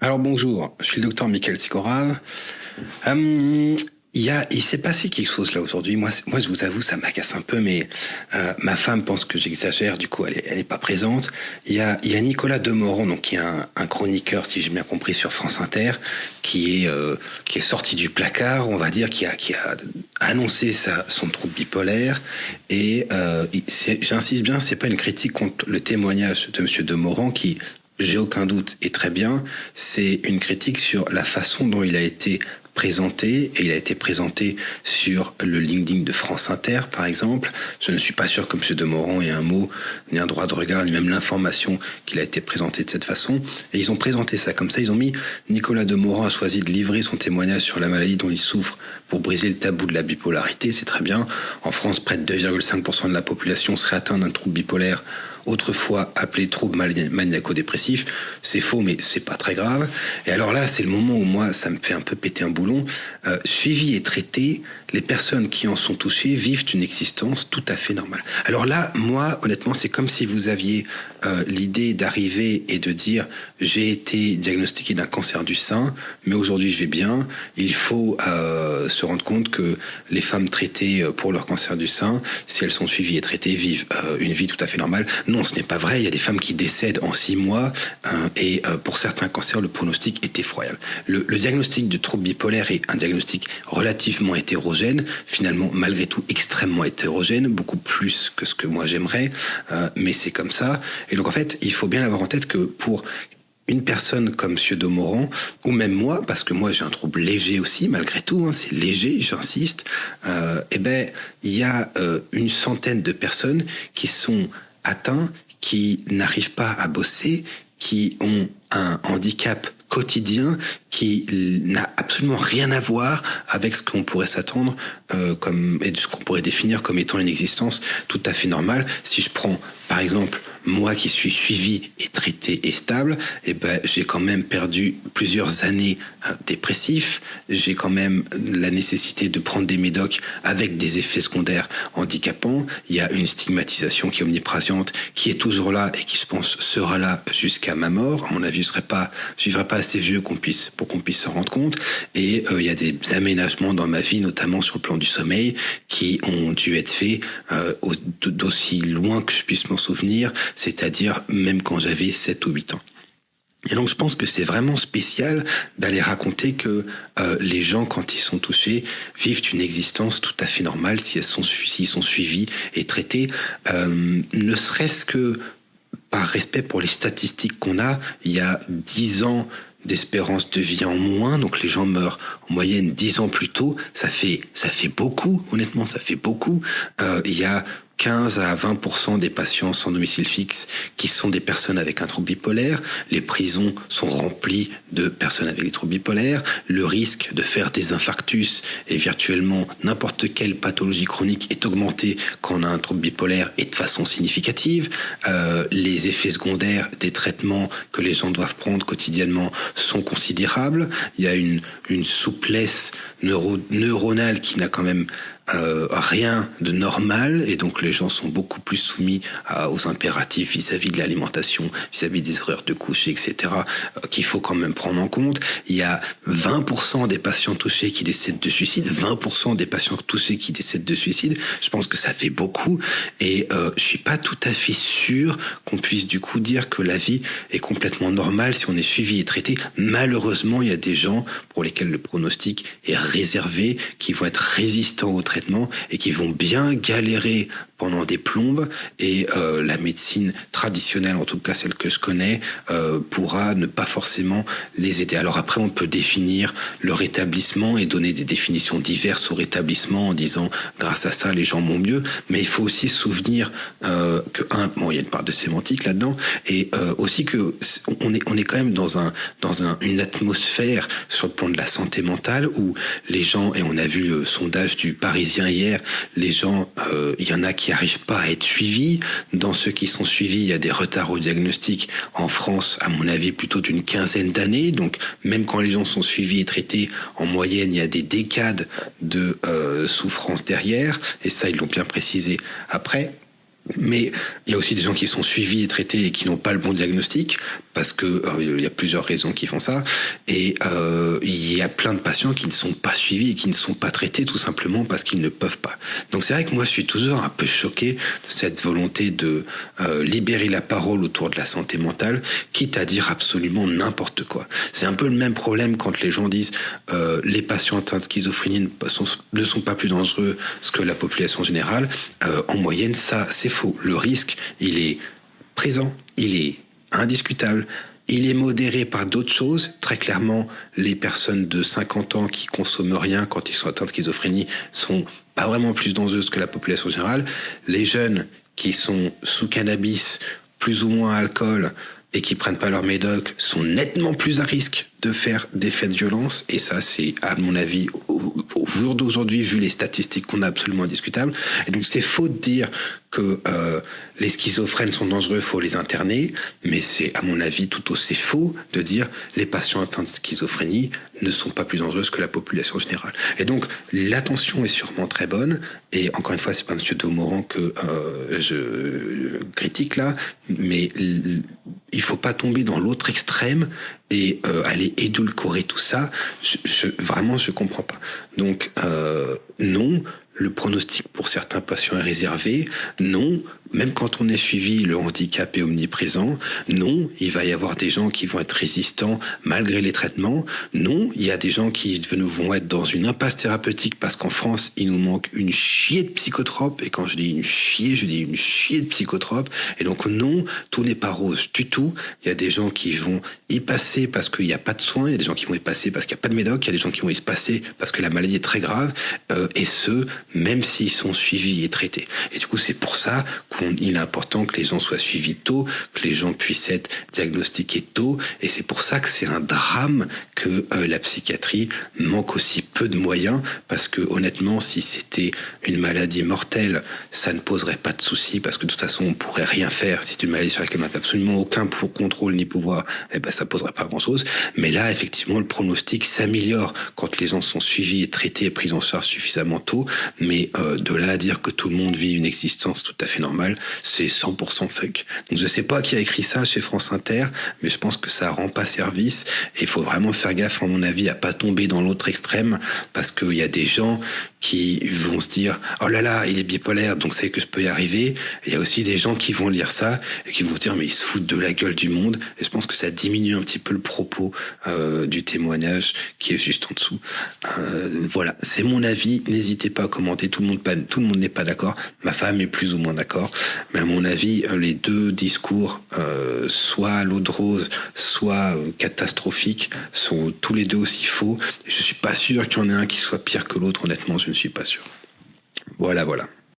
Alors bonjour, je suis le docteur Michael Sikorav. Il s'est passé quelque chose là aujourd'hui. Moi, je vous avoue, ça m'agace un peu, mais ma femme pense que j'exagère. Du coup, elle est pas présente. Il y a Nicolas Demorand, donc qui est un chroniqueur, si j'ai bien compris, sur France Inter, qui est sorti du placard, on va dire, qui a annoncé son trouble bipolaire. Et j'insiste bien, c'est pas une critique contre le témoignage de Monsieur Demorand qui, j'ai aucun doute, est très bien. C'est une critique sur la façon dont il a été présenté, et il a été présenté sur le LinkedIn de France Inter, par exemple. Je ne suis pas sûr que M. Demorand ait un mot, ni un droit de regard, ni même l'information qu'il a été présenté de cette façon. Et ils ont présenté ça comme ça. Ils ont mis Nicolas Demorand a choisi de livrer son témoignage sur la maladie dont il souffre pour briser le tabou de la bipolarité. C'est très bien. En France, près de 2,5% de la population serait atteinte d'un trouble bipolaire, autrefois appelé trouble maniaco-dépressif. C'est faux, mais c'est pas très grave. Et alors là, c'est le moment où moi, ça me fait un peu péter un boulon. Suivi et traité, les personnes qui en sont touchées vivent une existence tout à fait normale. Alors là, moi, honnêtement, c'est comme si vous aviez l'idée d'arriver et de dire j'ai été diagnostiqué d'un cancer du sein, mais aujourd'hui je vais bien. Il faut se rendre compte que les femmes traitées pour leur cancer du sein, si elles sont suivies et traitées, vivent une vie tout à fait normale. Non, ce n'est pas vrai. Il y a des femmes qui décèdent en 6 mois et pour certains cancers, le pronostic est effroyable. Le diagnostic du trouble bipolaire est un diagnostic relativement hétérogène, finalement malgré tout extrêmement hétérogène, beaucoup plus que ce que moi j'aimerais, mais c'est comme ça. Et donc en fait, il faut bien avoir en tête que pour une personne comme M. Demorand, ou même moi, parce que moi j'ai un trouble léger aussi, malgré tout, c'est léger, j'insiste, il y a une centaine de personnes qui sont atteints, qui n'arrivent pas à bosser, qui ont un handicap quotidien qui n'a absolument rien à voir avec ce qu'on pourrait s'attendre et ce qu'on pourrait définir comme étant une existence tout à fait normale. Si je prends par exemple moi qui suis suivi et traité et stable, j'ai quand même perdu plusieurs années dépressifs. J'ai quand même la nécessité de prendre des médocs avec des effets secondaires handicapants. Il y a une stigmatisation qui est omniprésente, qui est toujours là et qui, je pense, sera là jusqu'à ma mort. À mon avis, je vivrai pas assez vieux pour qu'on puisse s'en rendre compte. Et il y a des aménagements dans ma vie, notamment sur le plan du sommeil, qui ont dû être faits d'aussi loin que je puisse m'en souvenir, c'est-à-dire même quand j'avais 7 ou 8 ans. Et donc je pense que c'est vraiment spécial d'aller raconter que les gens, quand ils sont touchés, vivent une existence tout à fait normale s'ils sont suivis et traités, ne serait-ce que par respect pour les statistiques qu'on a. Il y a 10 ans d'espérance de vie en moins, donc les gens meurent en moyenne 10 ans plus tôt. Ça fait beaucoup, honnêtement, ça fait beaucoup. Il y a 15 à 20% des patients sans domicile fixe qui sont des personnes avec un trouble bipolaire. Les prisons sont remplies de personnes avec des troubles bipolaires. Le risque de faire des infarctus et virtuellement n'importe quelle pathologie chronique est augmenté quand on a un trouble bipolaire et de façon significative. Les effets secondaires des traitements que les gens doivent prendre quotidiennement sont considérables. Il y a une souplesse neuronale qui n'a quand même rien de normal, et donc les gens sont beaucoup plus soumis aux impératifs vis-à-vis de l'alimentation, vis-à-vis des horaires de coucher, etc., qu'il faut quand même prendre en compte. Il y a 20% des patients touchés qui décèdent de suicide, 20% des patients touchés qui décèdent de suicide. Je pense que ça fait beaucoup, et je suis pas tout à fait sûr qu'on puisse du coup dire que la vie est complètement normale si on est suivi et traité. Malheureusement, il y a des gens pour lesquels le pronostic est réservé, qui vont être résistants au traitement et qui vont bien galérer pendant des plombes, et la médecine traditionnelle, en tout cas celle que je connais, pourra ne pas forcément les aider. Alors après, on peut définir le rétablissement et donner des définitions diverses au rétablissement en disant grâce à ça les gens vont mieux, mais il faut aussi se souvenir il y a une part de sémantique là-dedans, et aussi que on est quand même dans une atmosphère sur le plan de la santé mentale où les gens, et on a vu le sondage du Parisien hier, les gens, il y en a qui n'arrivent pas à être suivis. Dans ceux qui sont suivis, il y a des retards au diagnostic en France, à mon avis, plutôt d'une 15aine d'années. Donc, même quand les gens sont suivis et traités, en moyenne, il y a des décades de souffrance derrière. Et ça, ils l'ont bien précisé après. Mais il y a aussi des gens qui sont suivis et traités et qui n'ont pas le bon diagnostic. parce que il y a plusieurs raisons qui font ça, et il y a plein de patients qui ne sont pas suivis et qui ne sont pas traités tout simplement parce qu'ils ne peuvent pas. Donc c'est vrai que moi je suis toujours un peu choqué de cette volonté de libérer la parole autour de la santé mentale, quitte à dire absolument n'importe quoi. C'est un peu le même problème quand les gens disent les patients atteints de schizophrénie ne sont pas plus dangereux que la population générale. En moyenne, ça c'est faux. Le risque, il est présent, il est indiscutable. Il est modéré par d'autres choses. Très clairement, les personnes de 50 ans qui consomment rien quand ils sont atteints de schizophrénie sont pas vraiment plus dangereuses que la population générale. Les jeunes qui sont sous cannabis, plus ou moins alcool, et qui prennent pas leur médoc sont nettement plus à risque de faire des faits de violence. Et ça, c'est, à mon avis, au jour d'aujourd'hui, vu les statistiques qu'on a absolument indiscutables. Et donc, c'est faux de dire que les schizophrènes sont dangereux, faut les interner. Mais c'est, à mon avis, tout aussi faux de dire les patients atteints de schizophrénie ne sont pas plus dangereux que la population générale. Et donc, l'attention est sûrement très bonne. Et encore une fois, c'est pas M. Domoran que je critique là, mais il faut pas tomber dans l'autre extrême et aller édulcorer tout ça. Vraiment, je comprends pas. Donc, non, le pronostic pour certains patients est réservé. Non, même quand on est suivi, le handicap est omniprésent. Non, il va y avoir des gens qui vont être résistants malgré les traitements. Non, il y a des gens qui vont être dans une impasse thérapeutique parce qu'en France, il nous manque une chier de psychotropes. Et quand je dis une chier, je dis une chier de psychotropes. Et donc non, tout n'est pas rose du tout. Il y a des gens qui vont y passer parce qu'il n'y a pas de soins. Il y a des gens qui vont y passer parce qu'il n'y a pas de médoc. Il y a des gens qui vont y se passer parce que la maladie est très grave. Et ce, même s'ils sont suivis et traités. Et du coup, c'est pour ça qu'il est important que les gens soient suivis tôt, que les gens puissent être diagnostiqués tôt. Et c'est pour ça que c'est un drame que la psychiatrie manque aussi peu de moyens, parce que honnêtement, si c'était une maladie mortelle, ça ne poserait pas de soucis, parce que de toute façon, on pourrait rien faire. Si c'est une maladie sur laquelle on n'a absolument aucun contrôle ni pouvoir, eh ben, ça poserait pas grand-chose. Mais là, effectivement, le pronostic s'améliore quand les gens sont suivis et traités et pris en charge suffisamment tôt. Mais de là à dire que tout le monde vit une existence tout à fait normale, c'est 100% fake. Donc je sais pas qui a écrit ça chez France Inter, mais je pense que ça rend pas service. Et il faut vraiment faire gaffe, à mon avis, à pas tomber dans l'autre extrême, parce qu'il y a des gens qui vont se dire « Oh là là, il est bipolaire, donc c'est que je peux y arriver ». Il y a aussi des gens qui vont lire ça et qui vont se dire « Mais il se fout de la gueule du monde ». Et je pense que ça diminue un petit peu le propos du témoignage qui est juste en dessous. Voilà, c'est mon avis. N'hésitez pas à commenter. Tout le monde n'est pas d'accord. Ma femme est plus ou moins d'accord. Mais à mon avis, les deux discours, soit à l'eau de rose, soit catastrophiques, sont tous les deux aussi faux. Je suis pas sûr qu'il y en ait un qui soit pire que l'autre. Honnêtement, je ne suis pas sûr. Voilà.